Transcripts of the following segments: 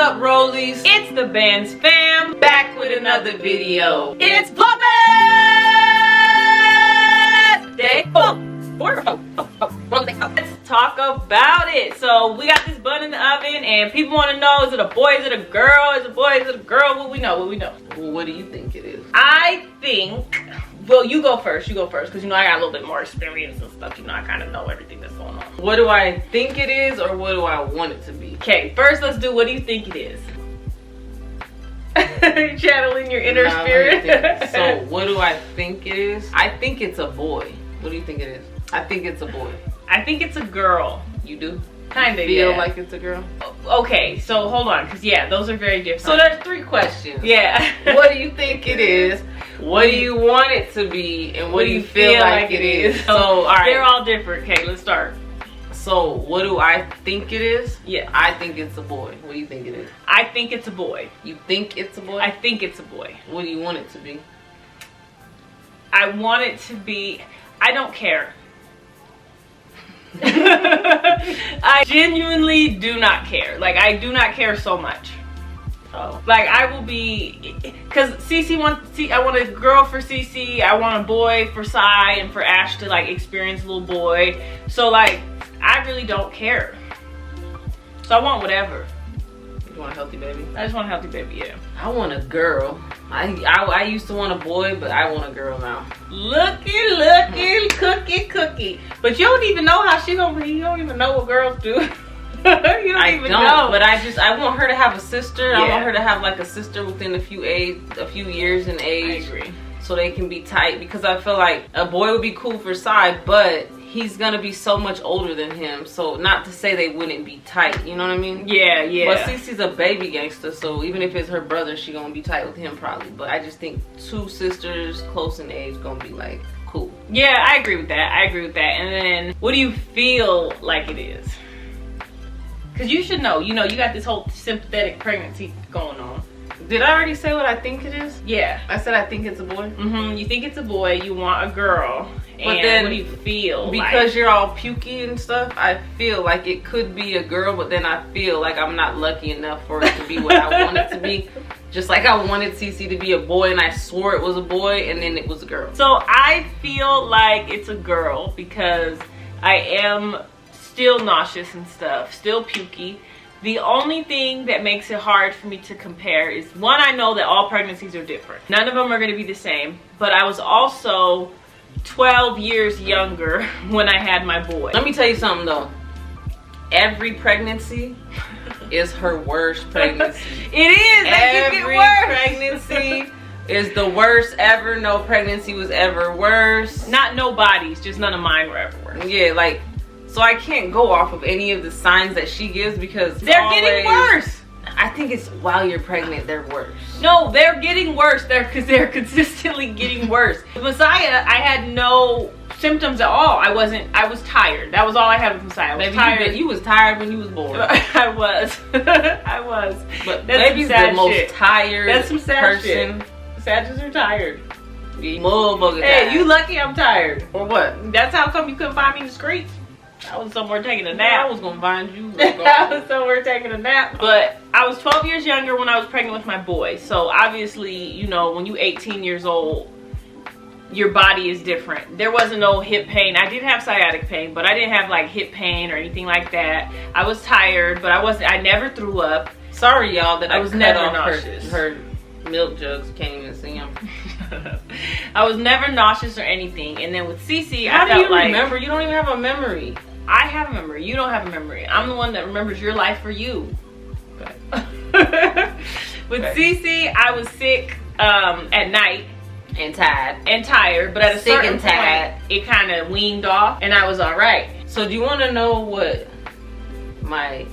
up, Rollies? It's the Band's fam, back with another video. It's VLOGMAS Day 4. Let's talk about it. So we got this bun in the oven, and people want to know: is it a boy? Is it a girl? Is it a boy? Is it a girl? What we know? What we know? Well, what do you think it is? I think. Well, you go first. You go first, because you know I got a little bit more experience and stuff. You know I kind of know everything that's going on. What do I think it is, or what do I want it to be? Okay, first let's do. What do you think it is? You're channeling your inner spirit. So what do I think it is? I think it's a boy. What do you think it is? I think it's a boy. I think it's a girl. You do? Kind of, feel yeah. like it's a girl? Okay, so hold on, because yeah, those are very different. So there's 3 questions. Yeah. What do you think it is? What do you want it to be? And what do you feel like it is? So, all right. They're all different. Okay, let's start. So, what do I think it is? Yeah. I think it's a boy. What do you think it is? I think it's a boy. You think it's a boy? I think it's a boy. What do you want it to be? I want it to be... I don't care. I genuinely do not care. Like, I do not care so much. Oh. Like, I will be, because I want a girl for Cece, I want a boy for Sai, and for Ash to like experience a little boy. So like, I really don't care. So I want whatever. You want a healthy baby? I just want a healthy baby, yeah. I want a girl. I used to want a boy, but I want a girl now. Looky, cookie. But you don't even know how she gonna be. You don't even know what girls do. You don't even know. But I want her to have a sister. Yeah. I want her to have like a sister within a few years in age. I agree. So they can be tight, because I feel like a boy would be cool for Sai, but he's gonna be so much older than him. So not to say they wouldn't be tight, you know what I mean? Yeah. But Cece's a baby gangster, so even if it's her brother, she gonna be tight with him probably. But I just think 2 sisters close in age gonna be like cool. Yeah, I agree with that. And then, what do you feel like it is? Because you should know. You know, you got this whole sympathetic pregnancy going on. Did I already say what I think it is? Yeah. I said I think it's a boy. You think it's a boy. You want a girl. But then, what do you feel? Because you're all pukey and stuff, I feel like it could be a girl, but then I feel like I'm not lucky enough for it to be what I want it to be. Just like I wanted Cece to be a boy, and I swore it was a boy, and then it was a girl. So I feel like it's a girl because I am still nauseous and stuff, still pukey. The only thing that makes it hard for me to compare is, one, I know that all pregnancies are different. None of them are going to be the same, but I was also 12 years younger when I had my boy. Let me tell you something though. Every pregnancy is her worst pregnancy. It is. Every pregnancy is the worst ever. No pregnancy was ever worse. Not nobody's, just none of mine were ever worse. Yeah, like, so I can't go off of any of the signs that she gives, because they're getting worse. I think it's while you're pregnant, they're worse. No, they're getting worse. They're consistently getting worse. With Messiah, I had no symptoms at all. I was tired. That was all I had with Messiah. I was tired. You was tired when you was born. I was. But that's baby's the most tired That's some sad person. Shit. Sadges are tired. Motherfucker Hey, tired. you lucky I'm tired. Or what? That's how come you couldn't find me in the streets. I was somewhere taking a nap. I was gonna find you. I was somewhere taking a nap. But I was 12 years younger when I was pregnant with my boy. So obviously, you know, when you're 18 years old, your body is different. There wasn't no hip pain. I did have sciatic pain, but I didn't have like hip pain or anything like that. I was tired, but I never threw up. Sorry, y'all, that I was never nauseous. Her milk jugs, can't even see them. I was never nauseous or anything. And then with Cece, How I felt do you like, remember? You don't even have a memory. I have a memory. You don't have a memory. I'm the one that remembers your life for you. Okay. With Cece, I was sick at night. And tired. But at a sick certain and tired. point, it kind of weaned off, and I was all right. So do you want to know what my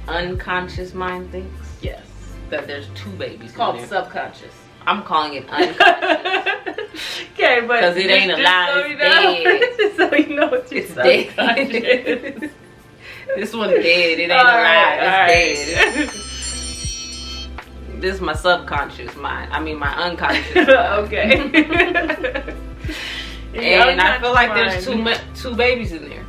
unconscious mind thinks? Yes. That there's 2 babies. It's called in there. subconscious. I'm calling it unconscious. Okay, but because it ain't alive, it's dead. So you know it's dead. This one's dead. It ain't alive. It's dead. This is my subconscious mind. I mean my unconscious mind. Okay. And I feel like there's two babies in there.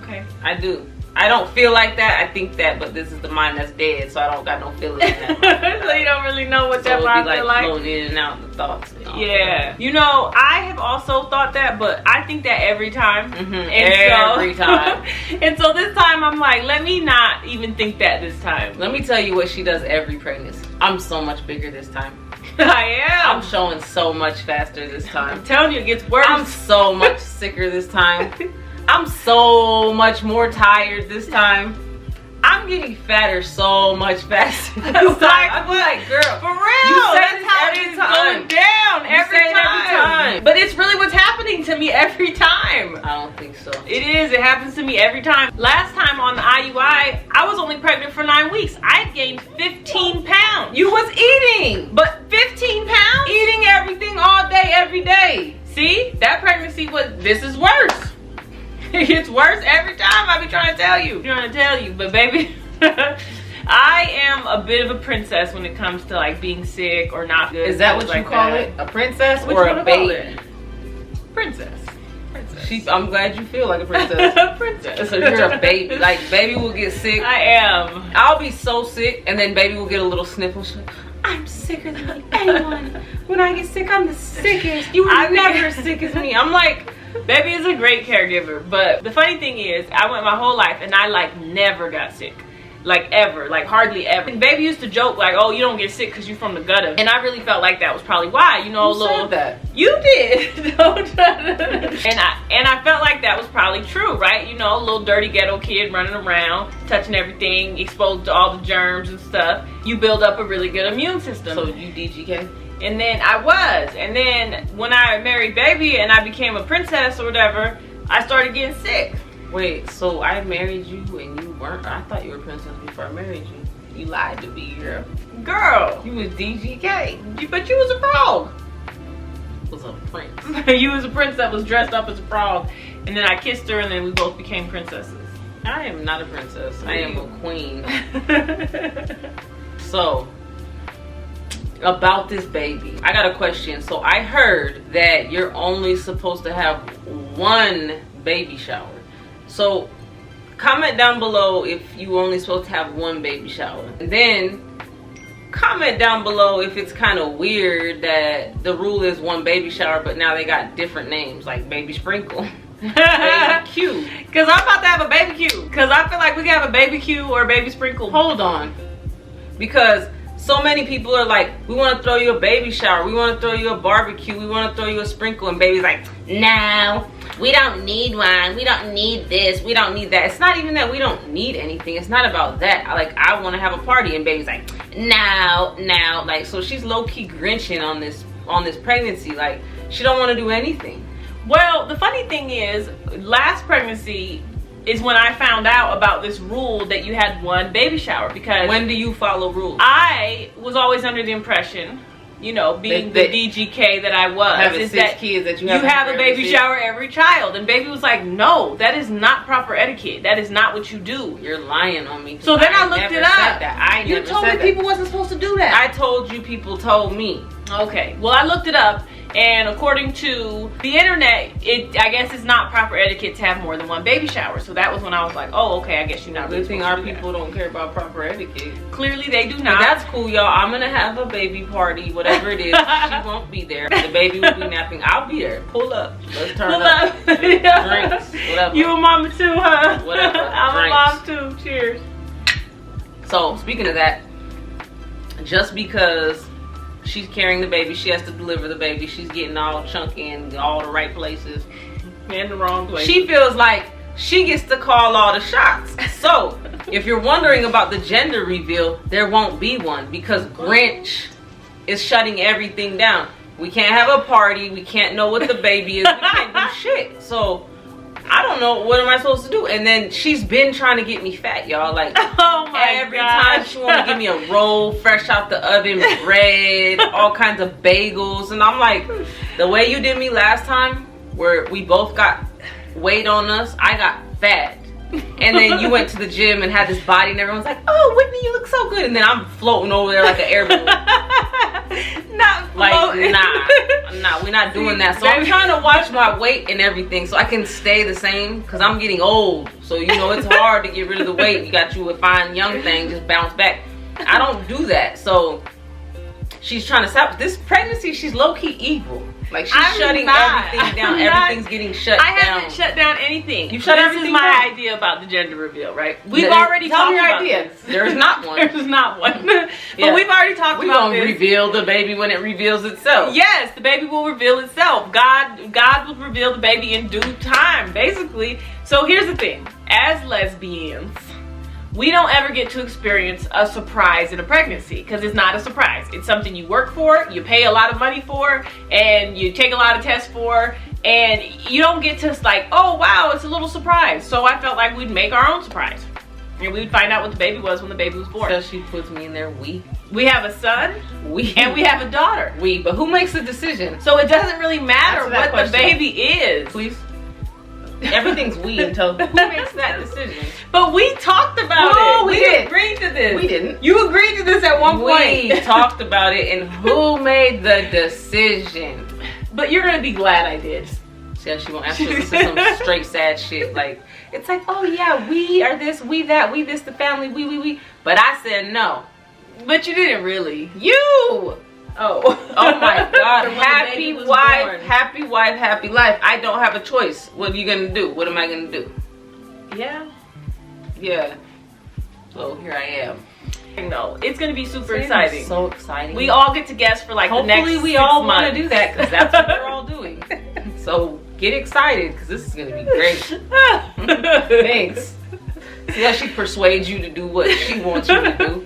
Okay. I do. I don't feel like that. I think that, but this is the mind that's dead, so I don't got no feeling in that. So you don't really know what that so mind be feel like. Floating in and out the thoughts. And all Yeah, you know, I have also thought that, but I think that every time. Every time. And so this time I'm like, let me not even think that this time. Let me tell you what she does every pregnancy. I'm so much bigger this time. I am. I'm showing so much faster this time. I'm telling you, it gets worse. I'm so much sicker this time. I'm so much more tired this time. I'm getting fatter so much faster. I'm like, girl, for real. You say That's this how every it's time. going down every time. But it's really what's happening to me every time. I don't think so. It is. It happens to me every time. Last time on the IUI, I was only pregnant for 9 weeks. I gained 15 pounds. You was eating, But 15 pounds? eating everything all day, every day. See, that pregnancy this is worse. It gets worse every time. I be trying to tell you. But baby, I am a bit of a princess when it comes to like being sick or not good. Is that what you call it? A princess or a baby? Princess. I'm glad you feel like a princess. Princess. So you're a baby. Like, baby will get sick. I am. I'll be so sick, and then baby will get a little sniffle. She'll, I'm sicker than anyone. When I get sick, I'm the sickest. You are never as sick as me. I'm like, baby is a great caregiver. But the funny thing is, I went my whole life and I like never got sick. Like ever, like hardly ever. And baby used to joke like, oh, you don't get sick because you're from the gutter. And I really felt like that was probably why, you know, Who said that? You did. Don't try to. And I felt like that was probably true, right? You know, a little dirty ghetto kid running around, touching everything, exposed to all the germs and stuff. You build up a really good immune system. So you DGK? And then I was. And then when I married baby and I became a princess or whatever, I started getting sick. Wait, so I married you and you weren't? I thought you were a princess before I married you. You lied to me, girl. Girl. You was DGK. But you was a frog. Was a prince. You was a prince that was dressed up as a frog. And then I kissed her and then we both became princesses. I am not a princess. I am a queen. So, about this baby, I got a question. So I heard that you're only supposed to have one baby shower. So comment down below if you only supposed to have one baby shower. And then comment down below if it's kind of weird that the rule is one baby shower, but now they got different names like baby sprinkle. Baby Q. Because I'm about to have a baby Q. Because I feel like we can have a baby Q or a baby sprinkle. Hold on. Because so many people are like, we want to throw you a baby shower, we want to throw you a barbecue, we want to throw you a sprinkle, and baby's like, no, we don't need one, we don't need this, we don't need that. It's not even that we don't need anything. It's not about that. Like, I want to have a party, and baby's like, no. Like, so she's low-key grinching on this pregnancy. Like, she don't want to do anything. Well, the funny thing is, last pregnancy is when I found out about this rule that you had one baby shower. Because when do you follow rules? I was always under the impression, you know, being the DGK that I was, is that kids that you have a baby shower every child. And baby was like, no, that is not proper etiquette. That is not what you do. You're lying on me. So then I looked it up. You told me people wasn't supposed to do that. I told you people told me. Okay, well, I looked it up. And according to the internet, I guess it's not proper etiquette to have more than one baby shower. So that was when I was like, oh, okay, I guess you're not really supposed to do that. Good thing our people don't care about proper etiquette. Clearly they do not. But that's cool, y'all. I'm gonna have a baby party, whatever it is. She won't be there. The baby will be napping. I'll be there. Pull up. Let's turn up. Drinks. Whatever. You a mama too, huh? Whatever. I'm a mom too. Cheers. So, speaking of that, just because she's carrying the baby, she has to deliver the baby, she's getting all chunky in all the right places and the wrong place, she feels like she gets to call all the shots. So if you're wondering about the gender reveal, there won't be one because Grinch is shutting everything down. We can't have a party, we can't know what the baby is, we can't do shit. So I don't know, what am I supposed to do? And then she's been trying to get me fat, y'all. Like, oh my every time she want to give me a roll, fresh out the oven, bread, all kinds of bagels. And I'm like, the way you did me last time, where we both got weight on us, I got fat. And then you went to the gym and had this body and everyone's like, oh, Whitney, you look so good. And then I'm floating over there like an air balloon. Not Like, nah, we're not doing that. So I'm trying to watch my weight and everything so I can stay the same because I'm getting old. So, you know, it's hard to get rid of the weight. You got you a fine young thing, just bounce back. I don't do that. So she's trying to stop. This pregnancy, she's low-key evil. Like, she's shutting everything down. Everything's getting shut down. I haven't shut down anything. You shut everything down? This is my idea about the gender reveal, right? We've already talked about this. There's not one. There's not one. But we've already talked about this. We're going to reveal the baby when it reveals itself. Yes, the baby will reveal itself. God will reveal the baby in due time, basically. So here's the thing. As lesbians, we don't ever get to experience a surprise in a pregnancy because it's not a surprise. It's something you work for, you pay a lot of money for, and you take a lot of tests for, and you don't get to like, oh wow, it's a little surprise. So I felt like we'd make our own surprise. And we'd find out what the baby was when the baby was born. So she puts me in there, we have a son, and we have a daughter. But who makes the decision? So it doesn't really matter what the baby is. Please. Everything's we until who makes that decision? But we talked about it. We agreed to this. We didn't. You agreed to this at one point. We talked about it, and who made the decision? But you're gonna be glad I did. Yeah, she won't actually listen to some straight sad shit. Like, it's like, oh yeah, we are this, we that, we this, the family, we. But I said no. But you didn't really. You. Oh my God. Happy wife, happy life. I don't have a choice. What are you gonna do? What am I gonna do? Yeah. So here I am. No, it's gonna be super exciting. So exciting. We all get to guess for like the next 6 months. Hopefully we all want to do that because that's what we're all doing. So get excited because this is gonna be great. Thanks. See how she persuades you to do what she wants you to do.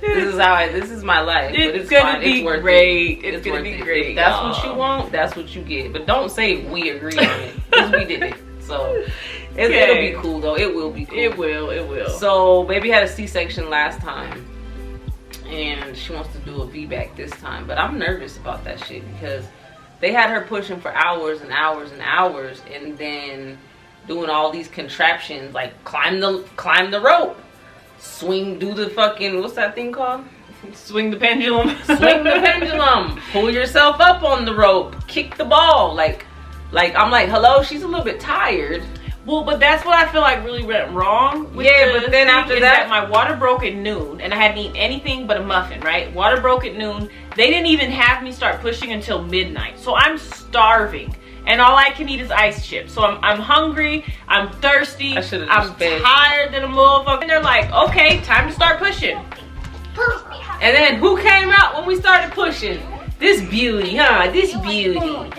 This is my life. It's gonna be great. It's gonna be great. If that's what you want, that's what you get. But don't say we agree on it because we did it. So it'll be cool though. It will be cool. It will. So baby had a C-section last time, and she wants to do a VBAC this time. But I'm nervous about that shit because they had her pushing for hours and hours and hours, and then doing all these contraptions like climb the rope. Swing, do the fucking, what's that thing called? Swing the pendulum. Swing the pendulum. Pull yourself up on the rope. Kick the ball. Like I'm like, hello, she's a little bit tired. Well, but that's what I feel like really went wrong. But then after that, my water broke at noon, and I hadn't eaten anything but a muffin, right? Water broke at noon. They didn't even have me start pushing until midnight. So I'm starving. And all I can eat is ice chips. So I'm hungry, I'm thirsty, I'm tired than a motherfucker. And they're like, okay, time to start pushing. And then who came out when we started pushing? This beauty, huh? This beauty.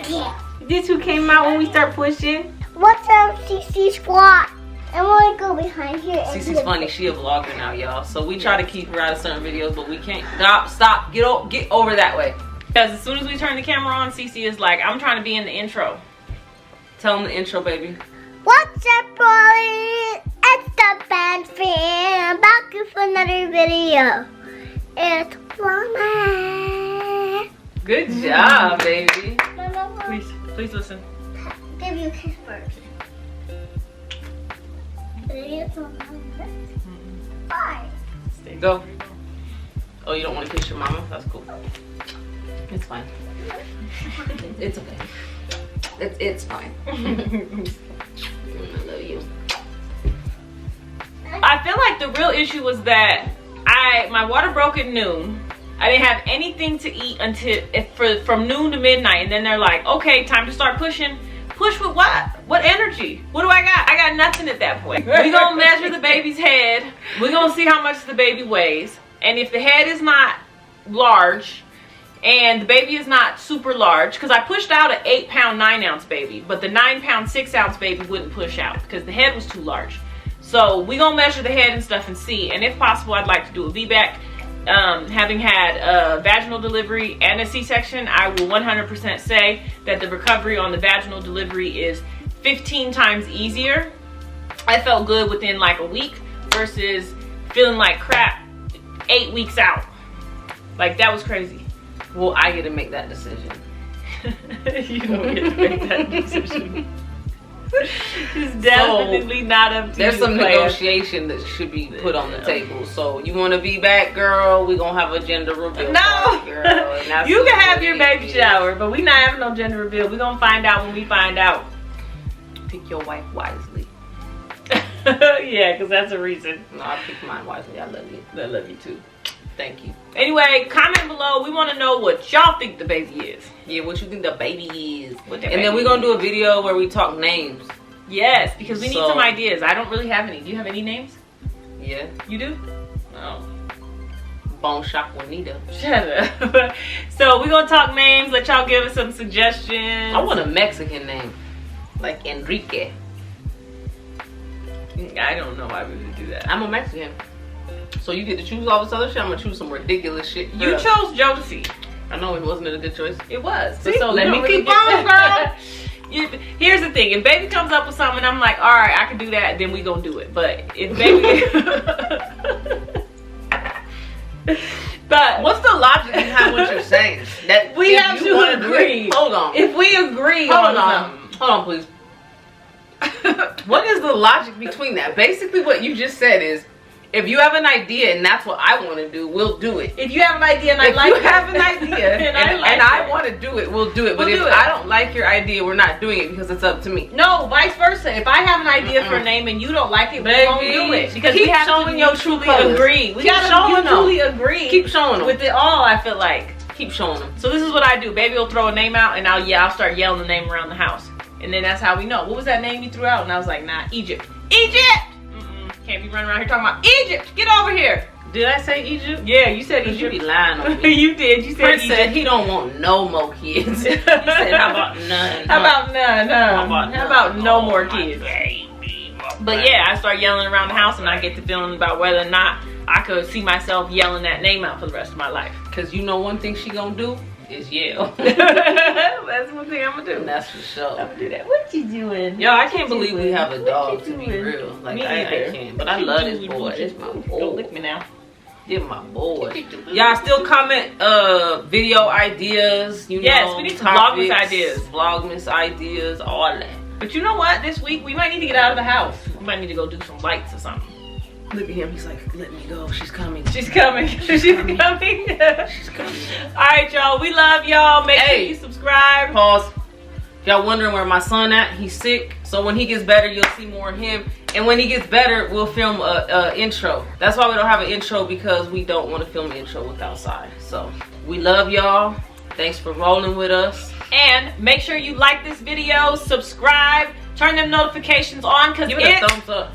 This who came out when we start pushing? What's up, CC Squad? I want to go behind here. CC's funny. She a vlogger now, y'all. So we try to keep her out of certain videos, but we can't. Stop. Get over that way. Because as soon as we turn the camera on, Cece is like, I'm trying to be in the intro. Tell them the intro, baby. What's up, boys? It's the band fam. Back with another video. It's VLOGMAS. Good job, baby. Please listen. Give you a kiss first. Bye. Go. Oh, you don't want to kiss your mama? That's cool. It's fine. It's okay. It's fine. I love you. I feel like the real issue was that my water broke at noon. I didn't have anything to eat from noon to midnight, and then they're like, okay, time to start pushing. Push with what? What energy? What do I got? I got nothing at that point. We're gonna measure the baby's head. We're gonna see how much the baby weighs. And if the head is not large and the baby is not super large, because I pushed out an 8-pound 9-ounce baby, but the 9-pound 6-ounce baby wouldn't push out because the head was too large. So we're gonna measure the head and stuff and see. And if possible, I'd like to do a VBAC. Having had a vaginal delivery and a C-section, I will 100% say that the recovery on the vaginal delivery is 15 times easier. I felt good within like a week versus feeling like crap 8 weeks out. Like, that was crazy. Well, I get to make that decision. You don't get to make that decision. It's definitely not up to There's you, some player. negotiation that should be put on the table. So you want to be back, girl? We're gonna have a gender reveal. No, party, girl, and that's you what can have it your baby is. shower, but we not having no gender reveal. We gonna find out when we find out. Pick your wife wisely. Yeah, because that's a reason. No, I pick mine wisely. I love you. I love you too. Thank you. Anyway, comment below. We want to know what y'all think the baby is. Yeah, what you think the baby is? What the And then baby we're gonna do a is. video where we talk names. Yes, because we need So- some ideas. I don't really have any. Do you have any names? Yeah. You do? Oh. Bone Shock Juanita. Shut up. So we're gonna talk names. Let y'all give us some suggestions. I want a Mexican name, like Enrique. I don't know why we would do that. I'm a Mexican, so you get to choose all this other shit. I'm gonna choose some ridiculous shit. You Yeah. chose Josie. I know it wasn't a good choice. It was. See, So let you me don't really keep get on, that. Here's the thing. If baby comes up with something, I'm like, all right, I can do that. Then we gonna do it. But if baby, but What's the logic behind what you're saying? That we if have you to wanna do it- agree. Hold on. If we agree Hold on on. Hold on, please. What is the logic between that? Basically, what you just said is, if you have an idea and that's what I want to do, we'll do it. if you have an idea and I If like you it, have an idea and, I it. want to do it, we'll do it. But We'll if do it. I don't like your idea, we're not doing it because it's up to me. No, vice versa. If I have an idea for a name and you don't like it, we won't Baby, do it. Because keep we have showing to your true mutually colors. agree. We Keep gotta showing them. mutually agree Keep showing them. with it all, I feel like. Keep showing them. So this is what I do. Baby will throw a name out and I'll start yelling the name around the house. And then that's how we know. What was that name you threw out? And I was like, nah, Egypt. Egypt! Can't be running around here talking about Egypt. Get over here. Did I say Egypt? Yeah, you said Because you Egypt. be lying on me. You did. You said Prince Egypt. said he don't want no more kids. He said, how about none? How about none? How about How about no more my kids? baby, my But baby. yeah, I start yelling around the house and I get the feeling about whether or not I could see myself yelling that name out for the rest of my life. Because you know one thing she gonna do is yell. That's one thing I'm gonna do. And that's for I'm sure. gonna do that. What you doing? Yo, I can't believe we have a What dog, you to be doing? real. Like, Me I either. can't. But I love this boy. This my Don't boy. lick me now. This my boy. Y'all still comment video ideas, you Yes, know. we need some topics, Vlogmas ideas. Vlogmas ideas, all that. But you know what? This week we might need to get out of the house. We might need to go do some lights or something. Look at him. He's like, let me go. She's coming. She's coming. She's coming. She's coming. Alright, y'all. We love y'all. Make sure Hey. you subscribe. Pause. Y'all wondering where my son at? He's sick. So when he gets better, you'll see more of him. And when he gets better, we'll film a intro. That's why we don't have an intro, because we don't want to film an intro with outside. So we love y'all. Thanks for rolling with us. And make sure you like this video, subscribe, turn them notifications on, because Give it a thumbs up.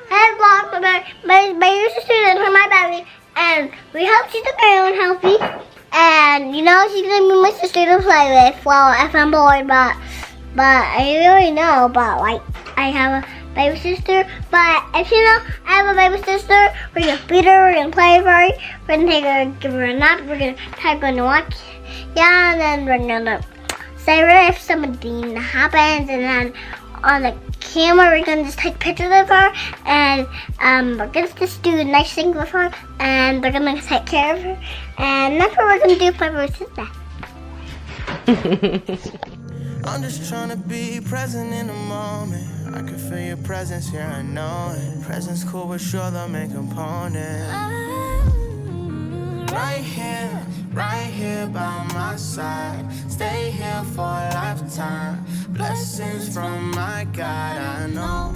Hey, vlog, my sister is my baby, and we hope she's okay and healthy. And you know she's gonna be my sister to play with. Well, if I'm bored, but I really know. But like, I have a baby sister. But if you know I have a baby sister, we're gonna feed her, we're gonna play with her, we're gonna take her, give her a nap, we're gonna take her to watch. Yeah, and then we're gonna save her if something happens, and then on the camera we're gonna just take pictures of her, and we're gonna just do nice things with her, and we're gonna take care of her, and that's what we're gonna do for my sister. I'm just trying to be present in the moment. I can feel your presence here, I know it. Presence cool, but you're the main component. Right here by my side. Stay here for a lifetime. Blessings from my God, I know.